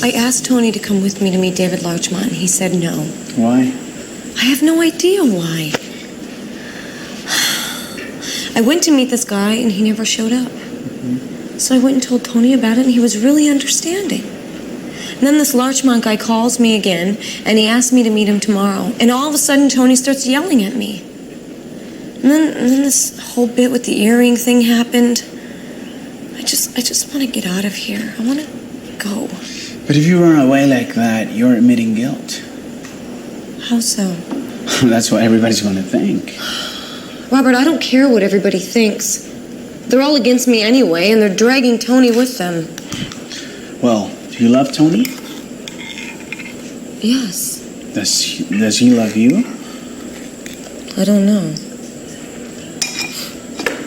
I asked Tony to come with me to meet David Larchmont, and he said no. Why? I have no idea why. I went to meet this guy, and he never showed up. So I went and told Tony about it, and he was really understanding. And then this Larchmont guy calls me again, and he asks me to meet him tomorrow. And all of a sudden, Tony starts yelling at me. And then this whole bit with the earring thing happened. I just want to get out of here. I want to go. But if you run away like that, you're admitting guilt. How so? That's what everybody's going to think. Robert, I don't care what everybody thinks. They're all against me anyway, and they're dragging Tony with them. Well, do you love Tony? Yes. Does he love you? I don't know.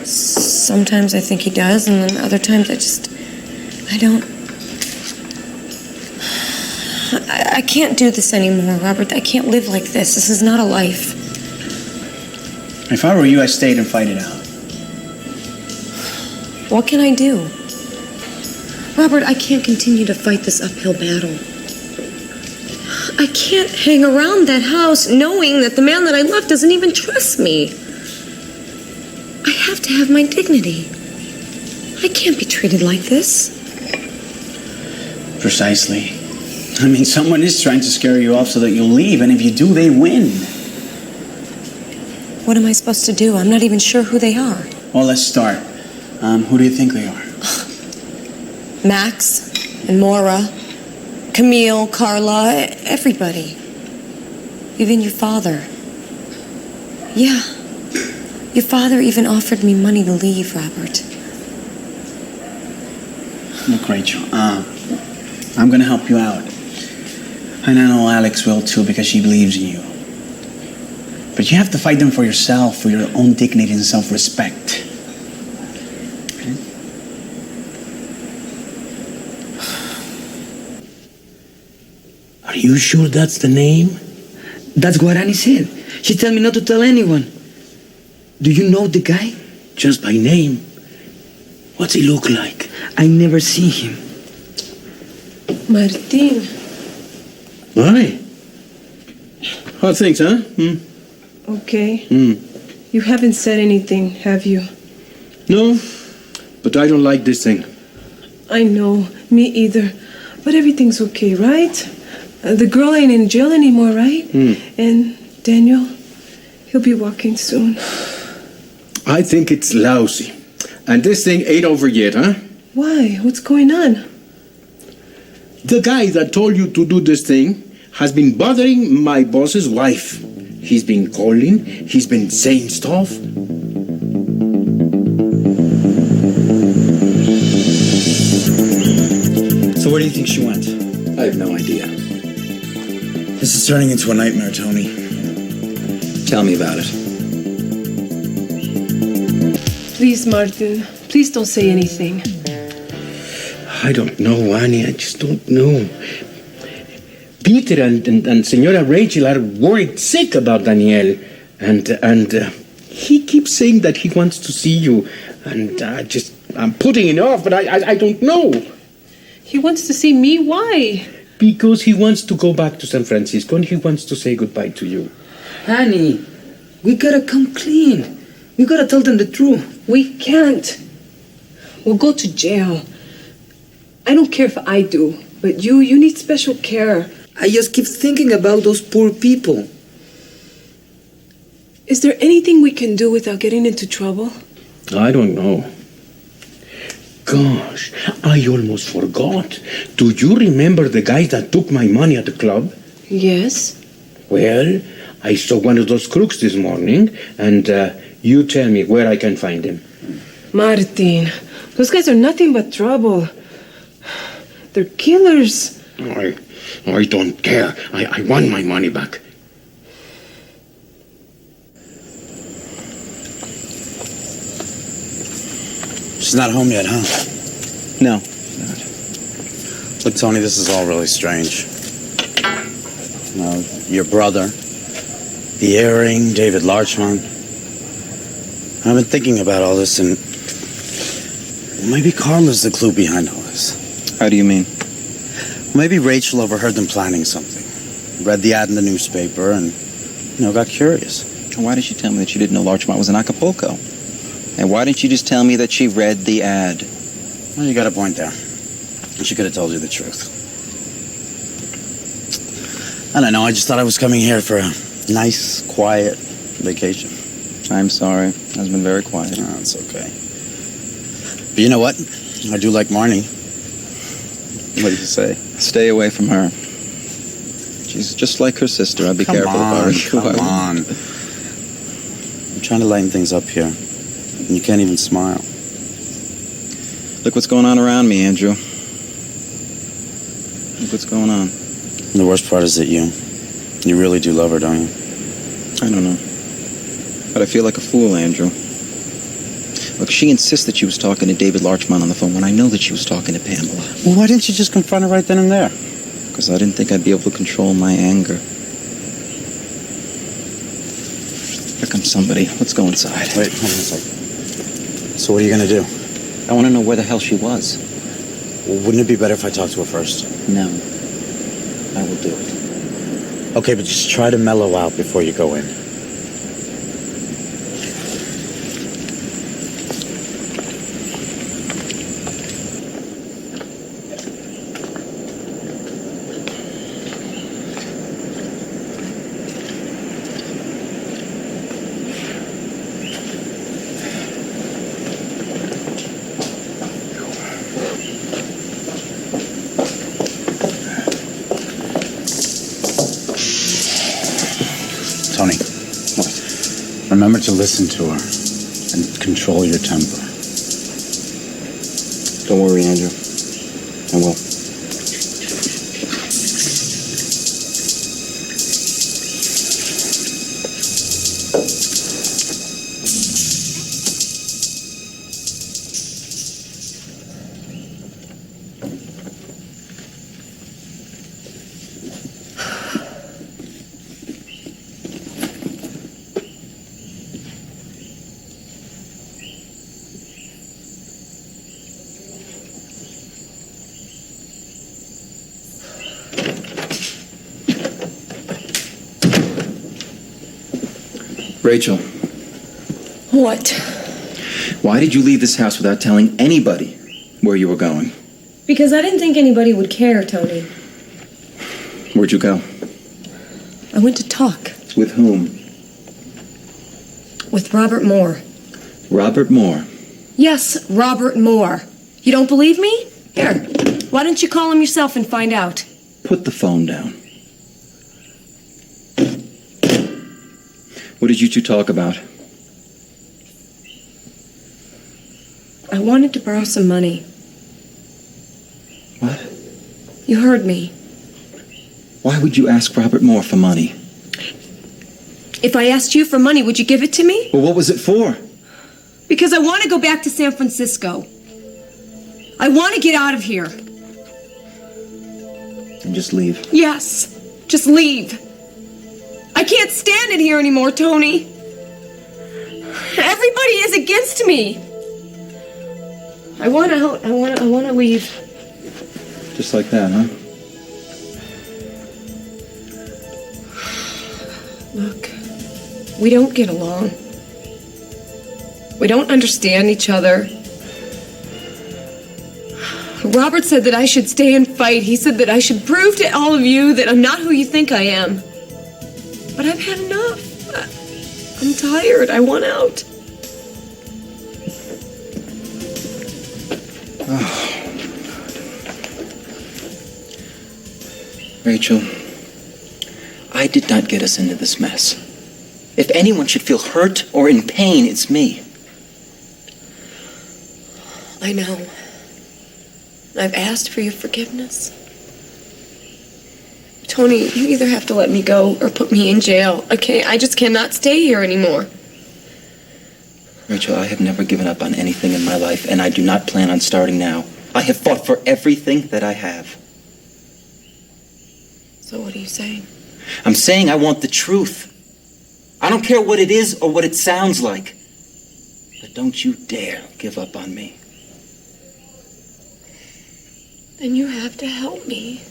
Sometimes I think he does, and then other times I don't. I can't do this anymore, Robert. I can't live like this. This is not a life. If I were you, I'd stay and fight it out. What can I do? Robert, I can't continue to fight this uphill battle. I can't hang around that house knowing that the man that I love doesn't even trust me. I have to have my dignity. I can't be treated like this. Precisely. I mean, someone is trying to scare you off so that you'll leave, and if you do, they win. What am I supposed to do? I'm not even sure who they are. Well, let's start. Who do you think they are? Max and Maura, Camille, Carla, everybody. Even your father. Yeah. Your father even offered me money to leave, Robert. Look, Rachel, I'm going to help you out. And I know Alex will too, because she believes in you. But you have to fight them for yourself, for your own dignity and self-respect. Okay? Are you sure that's the name? That's what Annie said. She told me not to tell anyone. Do you know the guy? Just by name. What's he look like? I never seen him. Martin. Why? How things, huh? Okay. You haven't said anything, have you? No, but I don't like this thing. I know. Me either. But everything's okay, right? The girl ain't in jail anymore, right? And Daniel, he'll be walking soon. I think it's lousy. And this thing ain't over yet, huh? Why? What's going on? The guy that told you to do this thing has been bothering my boss's wife. He's been calling, he's been saying stuff. So where do you think she went? I have no idea. This is turning into a nightmare, Tony. Tell me about it. Please, Martin. Please don't say anything. I don't know, Annie. I just don't know. Peter and Senora Rachel are worried sick about Daniel. And he keeps saying that he wants to see you. And I'm putting it off, but I don't know. He wants to see me? Why? Because he wants to go back to San Francisco and he wants to say goodbye to you. Annie, we gotta come clean. We gotta tell them the truth. We can't. We'll go to jail. I don't care if I do, but you need special care. I just keep thinking about those poor people. Is there anything we can do without getting into trouble? I don't know. Gosh, I almost forgot. Do you remember the guy that took my money at the club? Yes. Well, I saw one of those crooks this morning, and you tell me where I can find him. Martin, those guys are nothing but trouble. They're killers. I don't care. I want my money back. She's not home yet, huh? No. Look, Tony, this is all really strange. Your brother, the earring, David Larchmont. I've been thinking about all this, and maybe Carla's the clue behind all this. How do you mean? Maybe Rachel overheard them planning something. Read the ad in the newspaper and, got curious. Why did she tell me that she didn't know Larchmont was in Acapulco? And why didn't you just tell me that she read the ad? Well, you got a point there. She could have told you the truth. I don't know, I just thought I was coming here for a nice, quiet vacation. I'm sorry. It has been very quiet. Oh, it's okay. But you know what? I do like Marnie. What do you say? Stay away from her. She's just like her sister. I'd be careful about her. Come on. I'm trying to lighten things up here. And you can't even smile. Look what's going on around me, Andrew. Look what's going on. And the worst part is that you really do love her, don't you? I don't know. But I feel like a fool, Andrew. Look, she insists that she was talking to David Larchmont on the phone when I know that she was talking to Pamela. Well, why didn't you just confront her right then and there? Because I didn't think I'd be able to control my anger. Here comes somebody. Let's go inside. Wait, hold on a second. So what are you going to do? I want to know where the hell she was. Well, wouldn't it be better if I talked to her first? No. I will do it. Okay, but just try to mellow out before you go in. Tony, what? Remember to listen to her and control your temper. Don't worry, Andrew. I will. Rachel, What? why did you leave this house without telling anybody where you were going? Because I didn't think anybody would care, Tony. Where'd you go? I went to talk With whom? with Robert Moore. Robert Moore. Yes, Robert Moore. You don't believe me? Here, why don't you call him yourself and find out? Put the phone down. What did you two talk about? I wanted to borrow some money. What? You heard me. Why would you ask Robert Moore for money? If I asked you for money, would you give it to me? Well, what was it for? Because I want to go back to San Francisco. I want to get out of here. And just leave. Yes, just leave. I can't stand it here anymore, Tony. Everybody is against me. I want to leave. Just like that, huh? Look, we don't get along. We don't understand each other. Robert said that I should stay and fight. He said that I should prove to all of you that I'm not who you think I am. But I've had enough. I'm tired. I want out. Rachel, I did not get us into this mess. If anyone should feel hurt or in pain, it's me. I know. I've asked for your forgiveness. Tony, you either have to let me go or put me in jail. I just cannot stay here anymore. Rachel, I have never given up on anything in my life, and I do not plan on starting now. I have fought for everything that I have. So what are you saying? I'm saying I want the truth. I don't care what it is or what it sounds like. But don't you dare give up on me. Then you have to help me.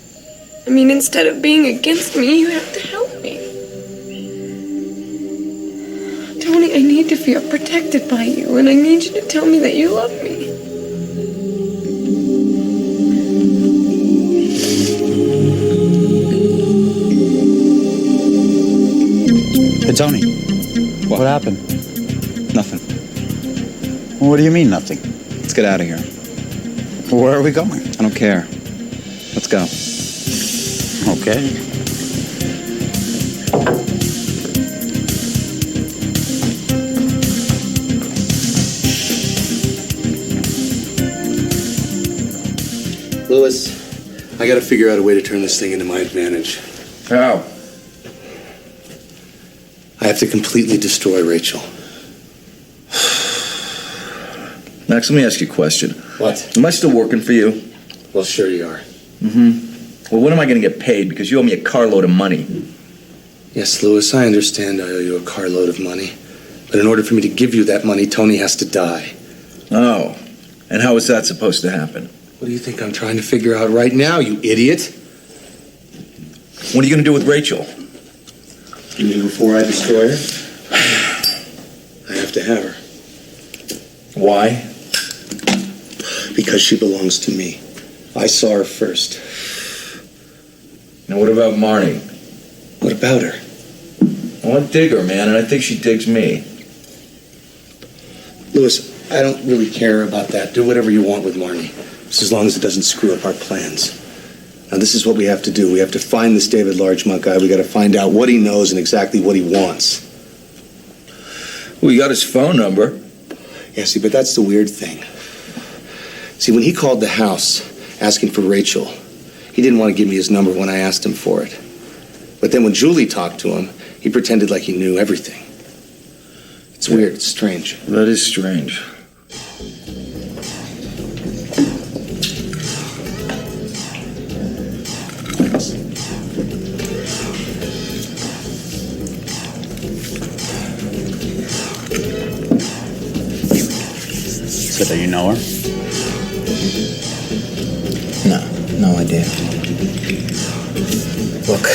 I mean, instead of being against me, you have to help me. Tony, I need to feel protected by you, and I need you to tell me that you love me. Hey, Tony. What happened? Nothing. What do you mean, nothing? Let's get out of here. Where are we going? I don't care. Let's go. Okay. Louis, I gotta figure out a way to turn this thing into my advantage. How? I have to completely destroy Rachel. Max, let me ask you a question. What? Am I still working for you? Well, sure you are. Well, when am I going to get paid? Because you owe me a carload of money. Yes, Louis, I understand I owe you a carload of money. But in order for me to give you that money, Tony has to die. Oh, and how is that supposed to happen? What do you think I'm trying to figure out right now, you idiot? What are you going to do with Rachel? You mean before I destroy her? I have to have her. Why? Because she belongs to me. I saw her first. Now, what about Marnie? What about her? Well, I dig her, man, and I think she digs me. Louis, I don't really care about that. Do whatever you want with Marnie. Just as long as it doesn't screw up our plans. Now, this is what we have to do. We have to find this David Larchmont guy. We got to find out what he knows and exactly what he wants. We got his phone number. Yeah, see, but that's the weird thing. See, when he called the house asking for Rachel, he didn't want to give me his number when I asked him for it. But then when Julie talked to him, he pretended like he knew everything. It's weird. It's strange. That is strange. So do you know her? No idea. Look.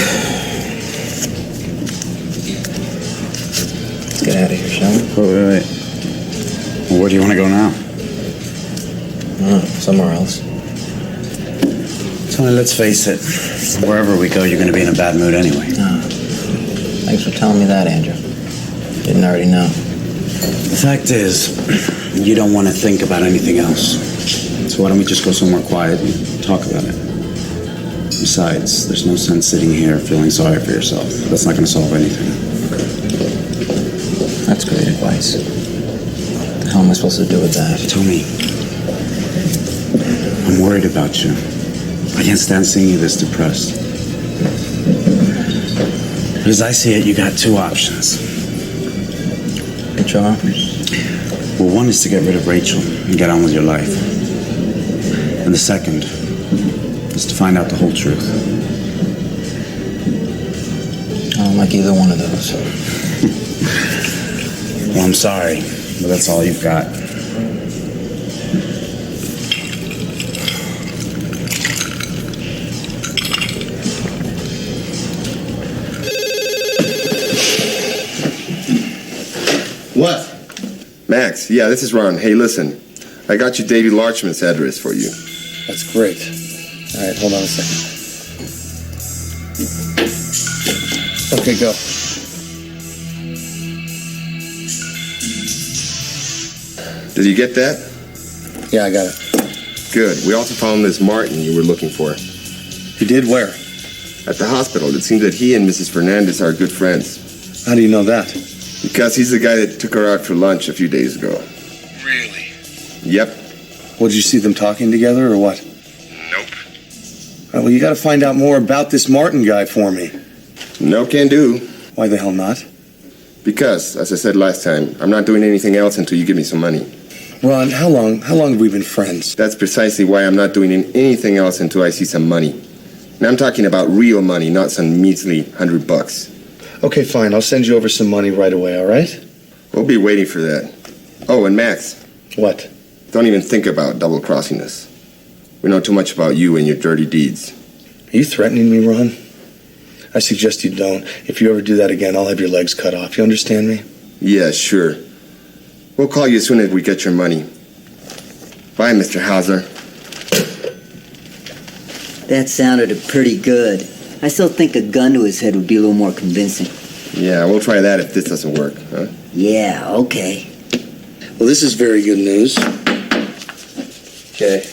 Let's get out of here, shall we? Wait. Where do you want to go now? Somewhere else. Tony, let's face it. Wherever we go, you're going to be in a bad mood anyway. Thanks for telling me that, Andrew. Didn't already know. The fact is, you don't want to think about anything else. So why don't we just go somewhere quiet and talk about it? Besides, there's no sense sitting here feeling sorry for yourself. That's not going to solve anything. That's great advice. What the hell am I supposed to do with that? Tony, I'm worried about you. I can't stand seeing you this depressed. But as I see it, you got two options. Which are? Well, one is to get rid of Rachel and get on with your life. And the second is to find out the whole truth. I don't like either one of those. Well, I'm sorry, but that's all you've got. What? Max, yeah, this is Ron. Hey, listen. I got you Davy Larchmont's address for you. That's great. All right, hold on a second. Okay, go. Did you get that? Yeah, I got it. Good. We also found this Martin you were looking for. You did where? At the hospital. It seems that he and Mrs. Fernandez are good friends. How do you know that? Because he's the guy that took her out for lunch a few days ago. Really? Yep. What, did you see them talking together or what? Nope. Well, you got to find out more about this Martin guy for me. No can do. Why the hell not? Because, as I said last time, I'm not doing anything else until you give me some money. Ron, how long have we been friends? That's precisely why I'm not doing anything else until I see some money. And I'm talking about real money, not some measly $100. Okay, fine. I'll send you over some money right away, all right? We'll be waiting for that. Oh, and Max. What? Don't even think about double-crossing us. We know too much about you and your dirty deeds. Are you threatening me, Ron? I suggest you don't. If you ever do that again, I'll have your legs cut off. You understand me? Yeah, sure. We'll call you as soon as we get your money. Bye, Mr. Hauser. That sounded pretty good. I still think a gun to his head would be a little more convincing. Yeah, we'll try that if this doesn't work, huh? Yeah, okay. Well, this is very good news. Okay.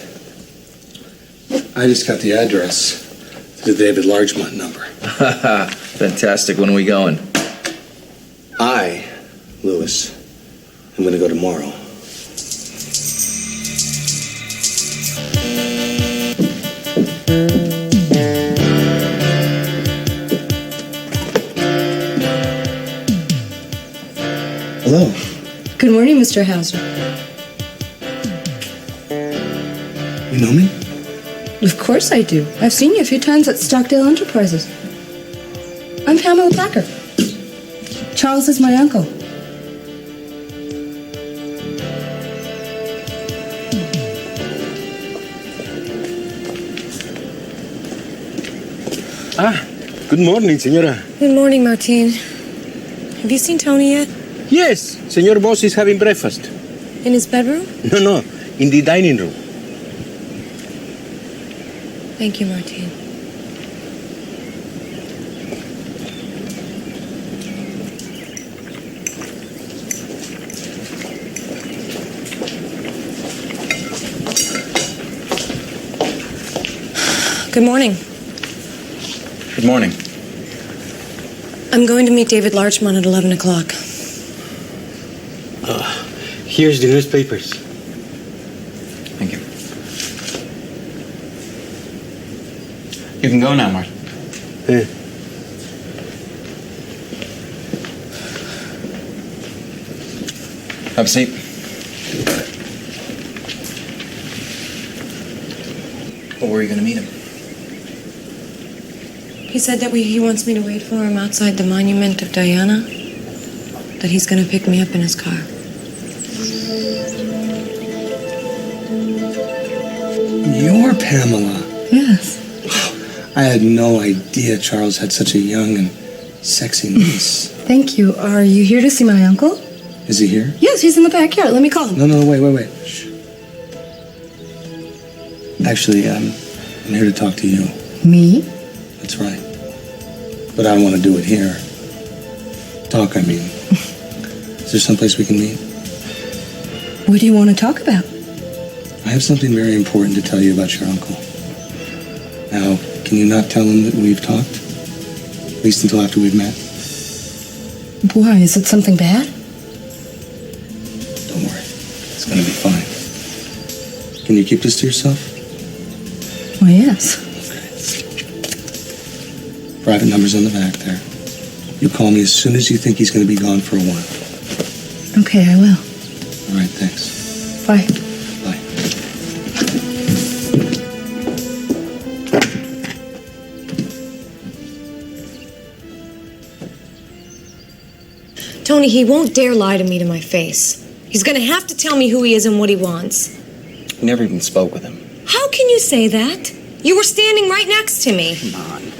I just got the address to the David Larchmont number. Fantastic. When are we going? I, Lewis, am going to go tomorrow. Hello. Good morning, Mr. Hauser. You know me? Of course I do. I've seen you a few times at Stockdale Enterprises. I'm Pamela Packer. Charles is my uncle. Good morning, señora. Good morning, Martine. Have you seen Tony yet? Yes, Senor Boss is having breakfast. In his bedroom? No, in the dining room. Thank you, Martine. Good morning. Good morning. I'm going to meet David Larchmont at 11 o'clock. Here's the newspapers. Thank you. You can go now, Martin. Have a seat. Well, where are you going to meet him? He said that he wants me to wait for him outside the monument of Diana. That he's going to pick me up in his car. You're Pamela. Yes. I had no idea Charles had such a young and sexy niece. Thank you. Are you here to see my uncle? Is he here? Yes, he's in the backyard. Let me call him. No, wait. Shh. Actually, I'm here to talk to you. Me? That's right. But I don't want to do it here. Talk, I mean. Is there someplace we can meet? What do you want to talk about? I have something very important to tell you about your uncle. Now, can you not tell him that we've talked? At least until after we've met? Why? Is it something bad? Don't worry. It's going to be fine. Can you keep this to yourself? Why, yes. Private number's on the back there. You call me as soon as you think he's going to be gone for a while. Okay, I will. All right, thanks. Bye. Bye. Tony, he won't dare lie to me to my face. He's going to have to tell me who he is and what he wants. You never even spoke with him. How can you say that? You were standing right next to me. Come on.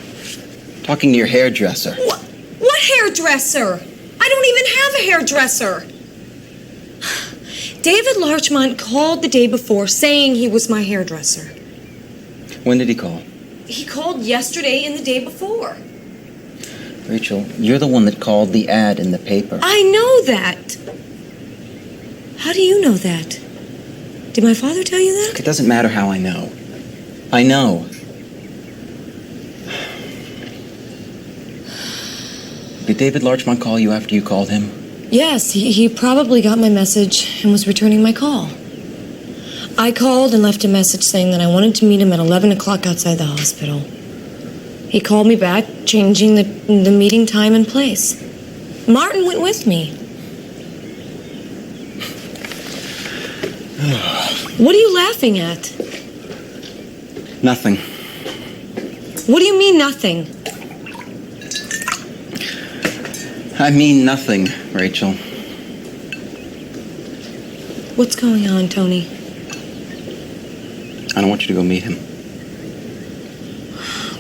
Talking to your hairdresser. What hairdresser? I don't even have a hairdresser. David Larchmont called the day before saying he was my hairdresser. When did he call? He called yesterday and the day before. Rachel, you're the one that called the ad in the paper. I know that. How do you know that? Did my father tell you that? It doesn't matter how I know. I know. Did David Larchmont call you after you called him? Yes, he probably got my message and was returning my call. I called and left a message saying that I wanted to meet him at 11 o'clock outside the hospital. He called me back, changing the meeting time and place. Martin went with me. What are you laughing at? Nothing. What do you mean, nothing? I mean nothing, Rachel. What's going on, Tony? I don't want you to go meet him.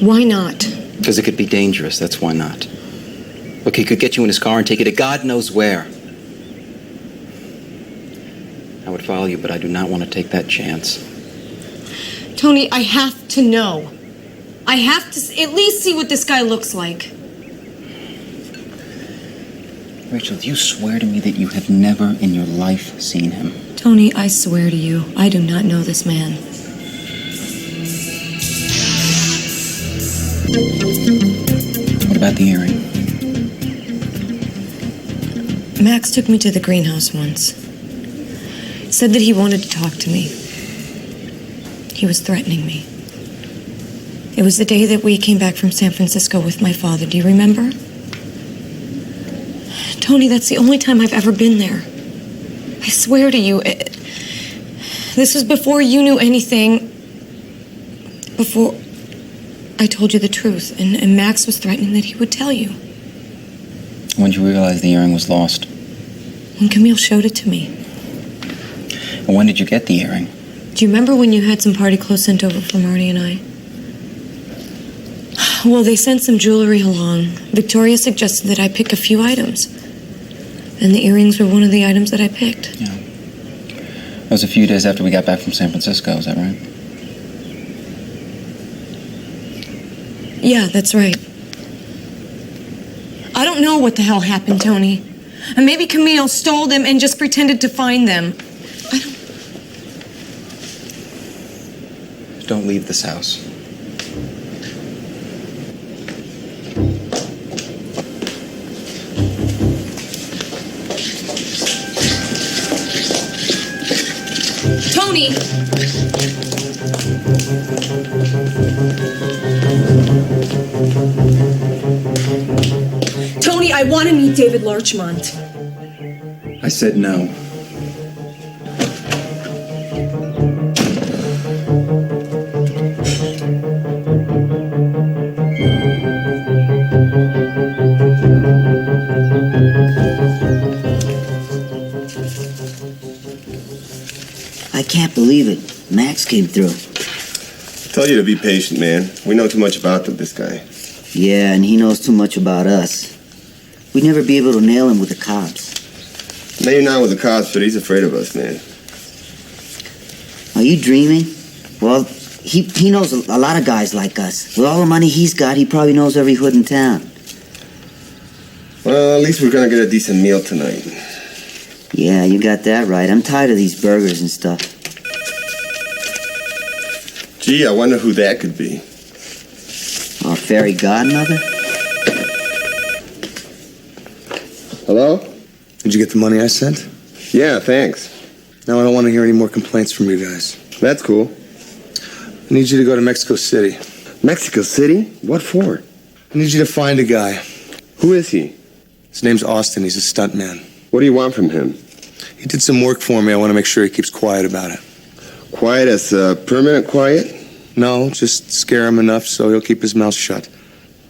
Why not? Because it could be dangerous, that's why not. Look, he could get you in his car and take you to God knows where. I would follow you, but I do not want to take that chance. Tony, I have to know. I have to at least see what this guy looks like. Rachel, do you swear to me that you have never in your life seen him? Tony, I swear to you, I do not know this man. What about the earring? Max took me to the greenhouse once. Said that he wanted to talk to me. He was threatening me. It was the day that we came back from San Francisco with my father. Do you remember? Tony, that's the only time I've ever been there. I swear to you, this was before you knew anything. Before I told you the truth. And Max was threatening that he would tell you. When did you realize the earring was lost? When Camille showed it to me. And when did you get the earring? Do you remember when you had some party clothes sent over for Marty and I? Well, they sent some jewelry along. Victoria suggested that I pick a few items. And the earrings were one of the items that I picked. Yeah. That was a few days after we got back from San Francisco, is that right? Yeah, that's right. I don't know what the hell happened, Tony. And maybe Camille stole them and just pretended to find them. Don't leave this house. Tony! Tony, I want to meet David Larchmont. I said no. I can't believe it. Max came through. Tell you to be patient, man. We know too much about this guy. Yeah, and he knows too much about us. We'd never be able to nail him with the cops. Maybe not with the cops, but he's afraid of us, man. Are you dreaming? Well, he knows a lot of guys like us. With all the money he's got, he probably knows every hood in town. Well, at least we're gonna get a decent meal tonight. Yeah, you got that right. I'm tired of these burgers and stuff. Gee, I wonder who that could be. Our fairy godmother? Hello? Did you get the money I sent? Yeah, thanks. Now I don't want to hear any more complaints from you guys. That's cool. I need you to go to Mexico City. Mexico City? What for? I need you to find a guy. Who is he? His name's Austin. He's a stuntman. What do you want from him? He did some work for me. I want to make sure he keeps quiet about it. Quiet as permanent quiet? No, just scare him enough so he'll keep his mouth shut.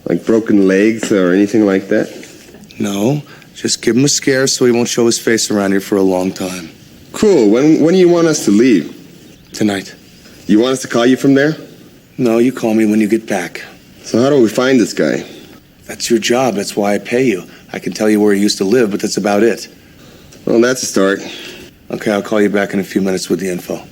Like broken legs or anything like that? No, just give him a scare so he won't show his face around here for a long time. Cool. When do you want us to leave? Tonight. You want us to call you from there? No, you call me when you get back. So how do we find this guy? That's your job. That's why I pay you. I can tell you where he used to live, but that's about it. Well, that's a start. Okay, I'll call you back in a few minutes with the info.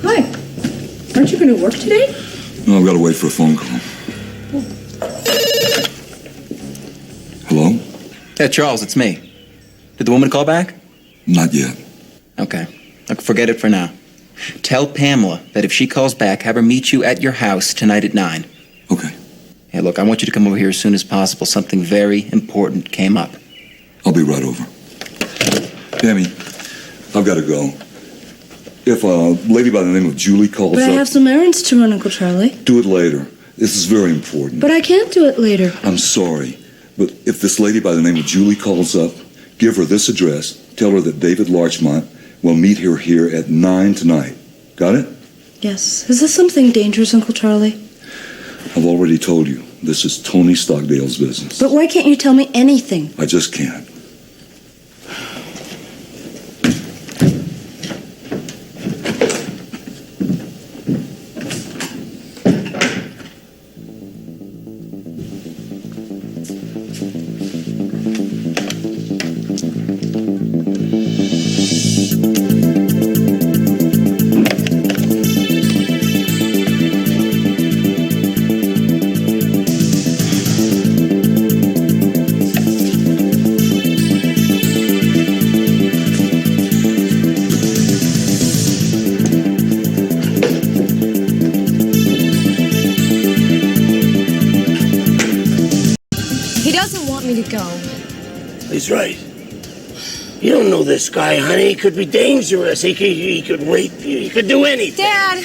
Hi. Aren't you going to work today? No, I've got to wait for a phone call. Hello? Yeah, Charles, it's me. Did the woman call back? Not yet. Okay. Look, forget it for now. Tell Pamela that if she calls back, have her meet you at your house tonight at 9. Okay. Hey, look, I want you to come over here as soon as possible. Something very important came up. I'll be right over. Tammy, I've got to go. If a lady by the name of Julie calls But I up... have some errands to run, Uncle Charlie. Do it later. This is very important. But I can't do it later. I'm sorry, but if this lady by the name of Julie calls up, give her this address. Tell her that David Larchmont will meet her here at 9 tonight. Got it? Yes. Is this something dangerous, Uncle Charlie? I've already told you, this is Tony Stockdale's business. But why can't you tell me anything? I just can't. He's right. You don't know this guy, honey. He could be dangerous. He could rape you. He could do anything. Dad,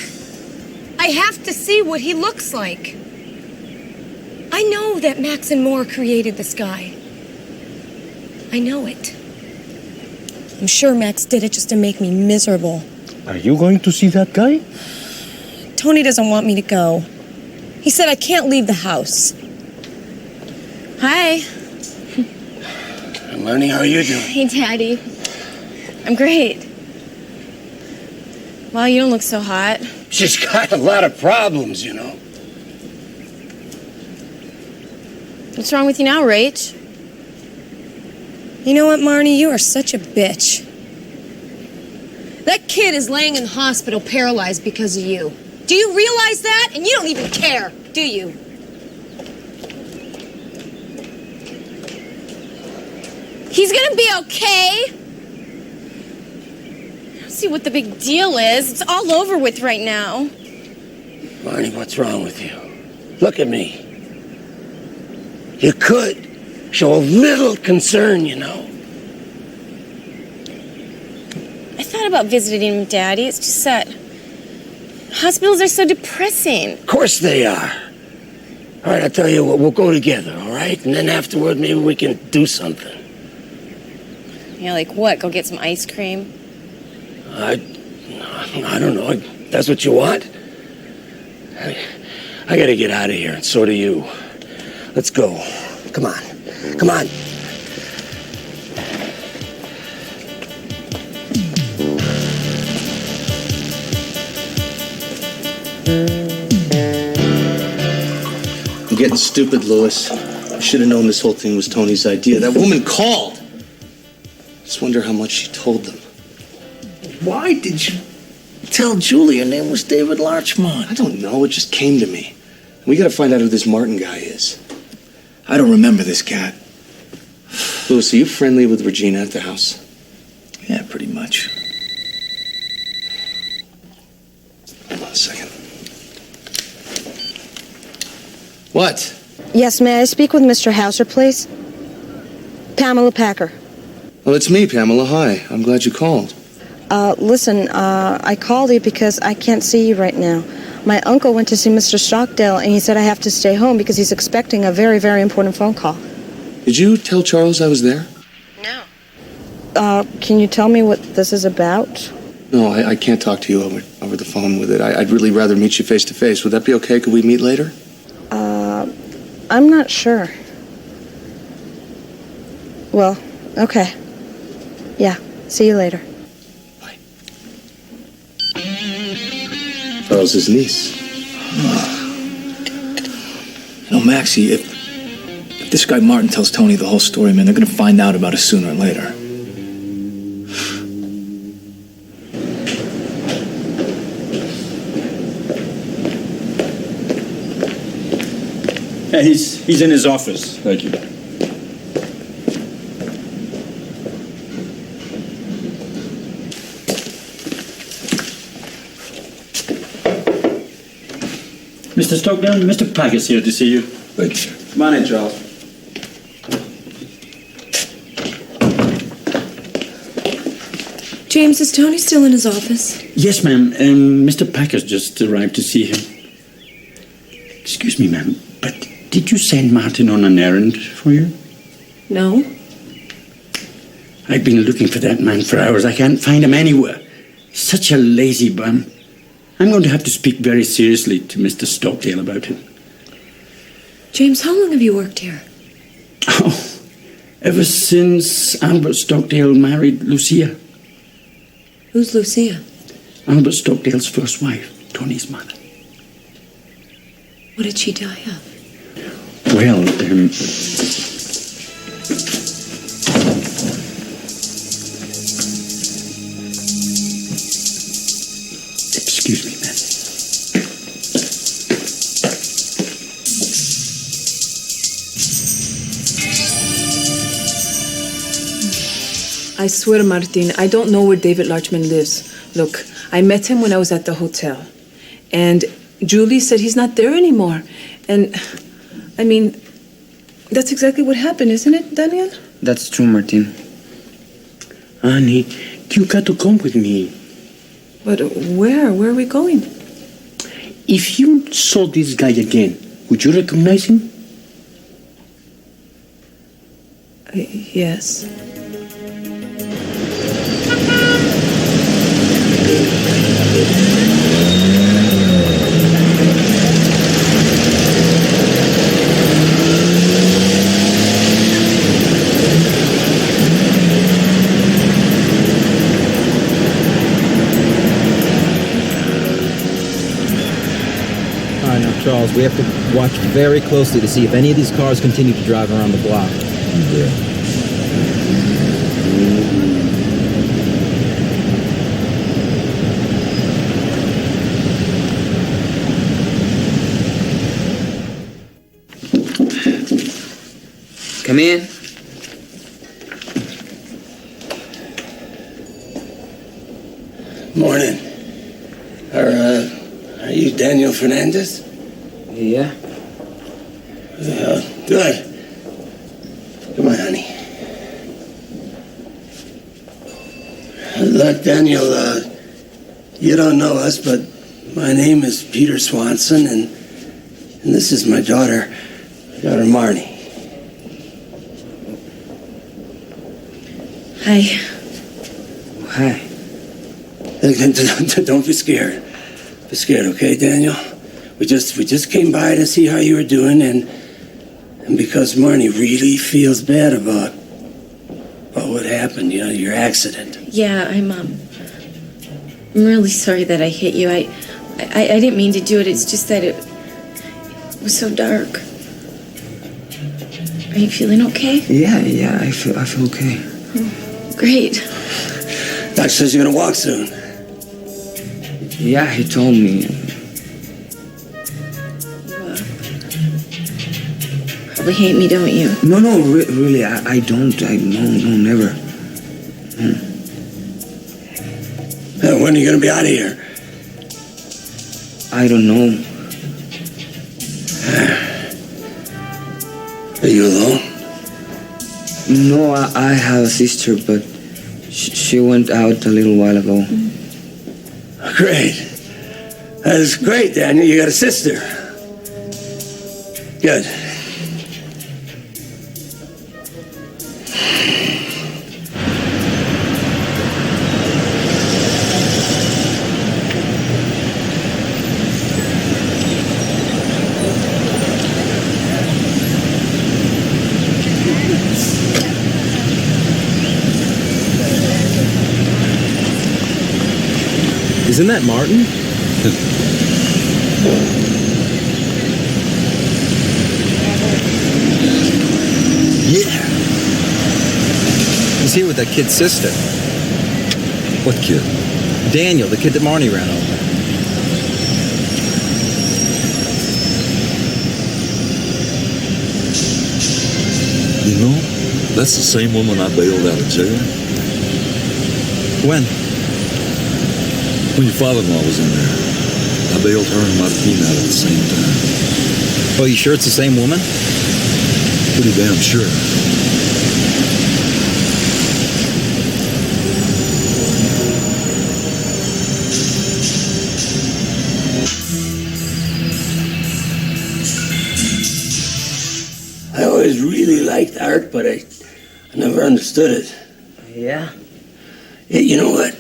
I have to see what he looks like. I know that Max and Moore created this guy. I know it. I'm sure Max did it just to make me miserable. Are you going to see that guy? Tony doesn't want me to go. He said I can't leave the house. Hi. Lenny, how are you doing? Hey, Daddy. I'm great. Wow, you don't look so hot. She's got a lot of problems, you know. What's wrong with you now, Rach? You know what, Marnie? You are such a bitch. That kid is laying in the hospital paralyzed because of you. Do you realize that? And you don't even care, do you? He's gonna be okay. I don't see what the big deal is. It's all over with right now. Marnie, what's wrong with you? Look at me. You could show a little concern, you know. I thought about visiting him, Daddy. It's just that hospitals are so depressing. Of course they are. All right, I'll tell you what, we'll go together, all right? And then afterward, maybe we can do something. Yeah, like what? Go get some ice cream? I don't know. That's what you want? I gotta get out of here, and so do you. Let's go. Come on. Come on. I'm getting stupid, Louis. I should have known this whole thing was Tony's idea. That woman called. Just wonder how much she told them. Why did you tell Julie your name was David Larchmont? I don't know. It just came to me. We gotta find out who this Martin guy is. I don't remember this cat. Louis, are you friendly with Regina at the house? Yeah, pretty much. Hold on a second. What? Yes, may I speak with Mr. Hauser, please? Pamela Packer. Well, it's me, Pamela. Hi. I'm glad you called. Listen, I called you because I can't see you right now. My uncle went to see Mr. Stockdale, and he said I have to stay home because he's expecting a very, very important phone call. Did you tell Charles I was there? No. Can you tell me what this is about? No, I can't talk to you over the phone with it. I'd really rather meet you face to face. Would that be okay? Could we meet later? I'm not sure. Well, okay. Yeah, see you later. Charles's niece. You know, Maxie, if this guy Martin tells Tony the whole story, man, they're gonna find out about it sooner or later. Yeah, he's in his office. Thank you. Mr. Stockdale, Mr. Packer's here to see you. Thank you. Come on in, Charles. James, is Tony still in his office? Yes, ma'am. Mr. Packer's just arrived to see him. Excuse me, ma'am, but did you send Martin on an errand for you? No. I've been looking for that man for hours. I can't find him anywhere. He's such a lazy bum. I'm going to have to speak very seriously to Mr. Stockdale about it. James, how long have you worked here? Oh, ever since Albert Stockdale married Lucia. Who's Lucia? Albert Stockdale's first wife, Tony's mother. What did she die of? Well, excuse me, ma'am. I swear, Martin, I don't know where David Larchmont lives. Look, I met him when I was at the hotel. And Julie said he's not there anymore. And, I mean, that's exactly what happened, isn't it, Daniel? That's true, Martin. Annie, you got to come with me. But where? Where are we going? If you saw this guy again, would you recognize him? Yes. Charles, we have to watch very closely to see if any of these cars continue to drive around the block. Yeah. Come in. Morning. Are you Daniel Fernandez? Yeah. Good. Come on, honey. Look, Daniel, you don't know us, but my name is Peter Swanson, and this is my daughter Marnie. Hi. Hi. Don't be scared. Be scared, okay, Daniel? We just came by to see how you were doing, and because Marnie really feels bad about what happened, you know, your accident. Yeah, I'm really sorry that I hit you. I didn't mean to do it. It's just that it was so dark. Are you feeling okay? Yeah, I feel okay. Oh, great. Doc says you're gonna walk soon. Yeah, he told me. Probably hate me, don't you? No, really, I don't. No, never. When are you gonna be out of here? I don't know. Are you alone? No, I have a sister, but she went out a little while ago. Great. That is great, Daniel. You got a sister. Good. Isn't that Martin? Yeah. He's here with that kid's sister. What kid? Daniel, the kid that Marnie ran over. You know, that's the same woman I bailed out of jail. When? When your father-in-law was in there. I bailed her and Martin out at the same time. Oh, you sure it's the same woman? Pretty damn sure. I always really liked art, but I never understood it. Yeah? You know what?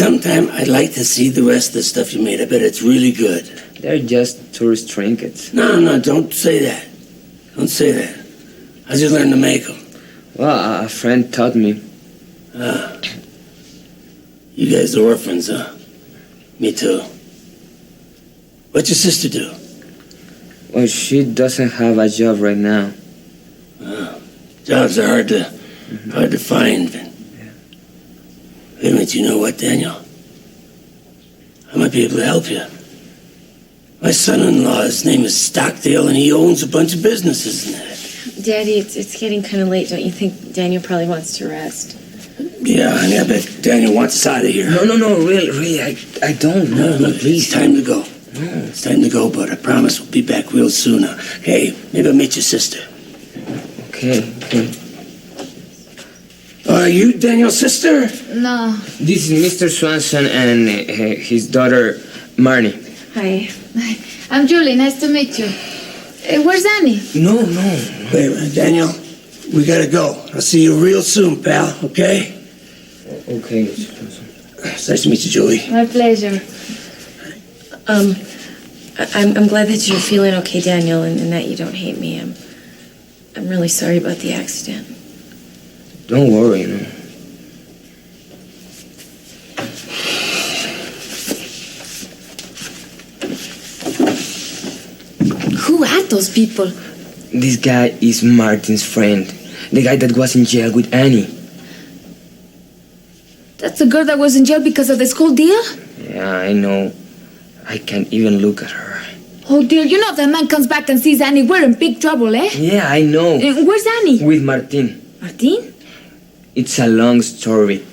sometime I'd like to see the rest of the stuff you made. I bet it's really good. They're just tourist trinkets. No, don't say that. Don't say that. How'd you learn to make them? Well, a friend taught me. You guys are orphans, huh? Me too. What's your sister do? Well, she doesn't have a job right now. Jobs are hard to find. Wait a minute, you know what, Daniel? I might be able to help you. My son-in-law, his name is Stockdale, and he owns a bunch of businesses in that. Daddy, it's getting kind of late. Don't you think Daniel probably wants to rest? Yeah, honey, I bet Daniel wants us out of here. No, really, I don't. No, please. It's time to go. It's time to go, but I promise we'll be back real soon. Hey, maybe I'll meet your sister. Okay. Are you Daniel's sister? No. This is Mr. Swanson and his daughter, Marnie. Hi. I'm Julie. Nice to meet you. Where's Annie? No. Wait a minute, Daniel. We gotta go. I'll see you real soon, pal, okay? Okay, Mr. Swanson. It's nice to meet you, Julie. My pleasure. I'm glad that you're feeling okay, Daniel, and that you don't hate me. I'm really sorry about the accident. Don't worry, no. Who are those people? This guy is Martin's friend. The guy that was in jail with Annie. That's the girl that was in jail because of this whole deal? Yeah, I know. I can't even look at her. Oh, dear, you know if that man comes back and sees Annie, we're in big trouble, eh? Yeah, I know. Where's Annie? With Martin. Martin? It's a long story.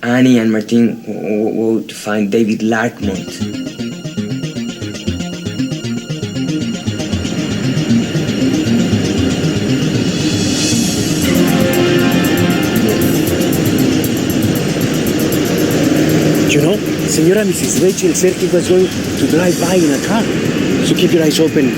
Annie and Martin go to find David Larchmont. You know, Senora Mrs. Rachel said he was going to drive by in a car. So keep your eyes open